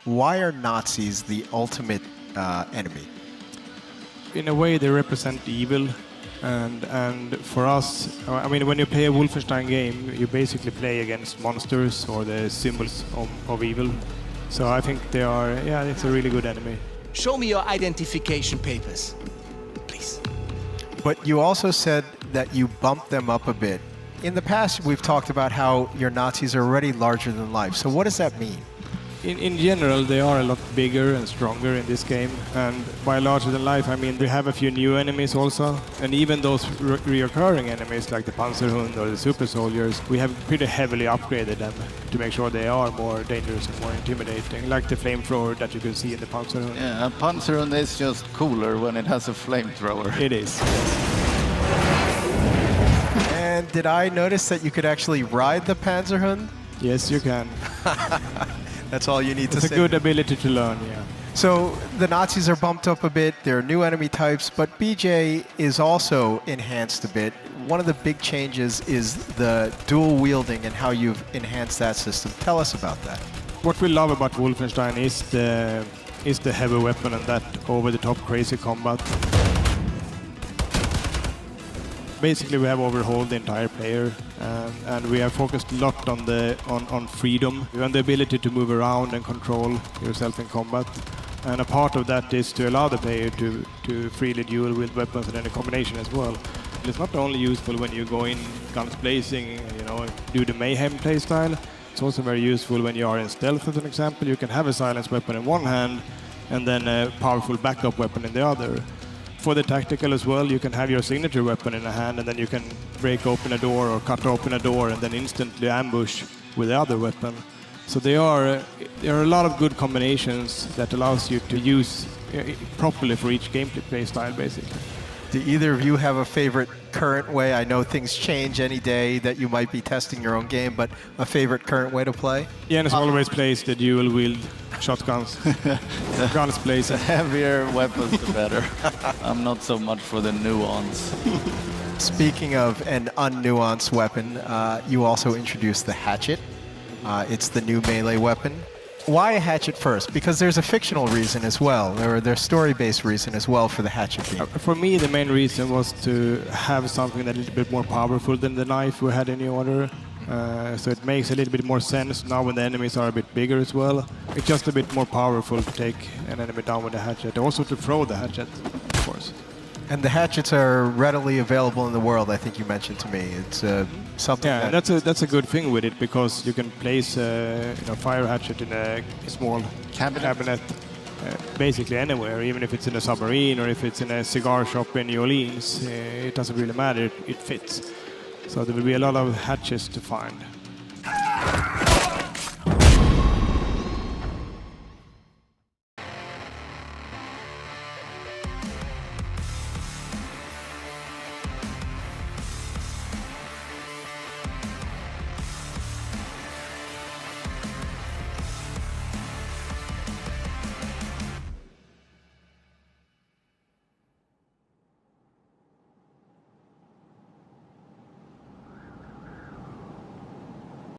Why are Nazis the ultimate enemy? In a way, they represent evil, and for us, I mean, when you play a Wolfenstein game, you basically play against monsters or the symbols of evil. So I think they are, yeah, it's a really good enemy. Show me your identification papers, please. But you also said that you bumped them up a bit. In the past, we've talked about how your Nazis are already larger than life. So what does that mean? In general, they are a lot bigger and stronger in this game, and by larger than life, I mean we have a few new enemies also, and even those reoccurring enemies like the Panzerhund or the super soldiers, we have pretty heavily upgraded them to make sure they are more dangerous and more intimidating, like the flamethrower that you can see in the Panzerhund. Yeah, a Panzerhund is just cooler when it has a flamethrower. It is. And did I notice that you could actually ride the Panzerhund? Yes, you can. That's all you need to say. It's a good ability to learn, yeah. So the Nazis are bumped up a bit. There are new enemy types, but BJ is also enhanced a bit. One of the big changes is the dual wielding and how you've enhanced that system. Tell us about that. What we love about Wolfenstein is the heavy weapon and that over-the-top crazy combat. Basically, we have overhauled the entire player, and we have focused a lot on freedom and the ability to move around and control yourself in combat. And a part of that is to allow the player to freely dual-wield weapons in any combination as well. It's not only useful when you go in guns blazing, you know, do the mayhem playstyle. It's also very useful when you are in stealth, as an example. You can have a silence weapon in one hand and then a powerful backup weapon in the other. For the tactical as well, you can have your signature weapon in a hand and then you can break open a door or cut open a door and then instantly ambush with the other weapon. So there are a lot of good combinations that allows you to use properly for each gameplay style, basically. Do either of you have a favorite current way? I know things change any day that you might be testing your own game, but a favorite current way to play? Jens always plays the dual-wield shotguns. Guns blazing. The heavier weapons, the better. I'm not so much for the nuance. Speaking of an unnuanced weapon, you also introduced the hatchet. It's the new melee weapon. Why a hatchet first? Because there's a fictional reason as well, or there's story-based reason as well for the hatchet beam. For me, the main reason was to have something that a little bit more powerful than the knife we had in the order. So it makes a little bit more sense now when the enemies are a bit bigger as well. It's just a bit more powerful to take an enemy down with the hatchet. Also to throw the hatchet, of course. And the hatchets are readily available in the world, I think you mentioned to me. It's something that's a good thing with it, because you can place a fire hatchet in a small cabinet basically anywhere, even if it's in a submarine or if it's in a cigar shop in New Orleans. It doesn't really matter, it fits. So there will be a lot of hatches to find.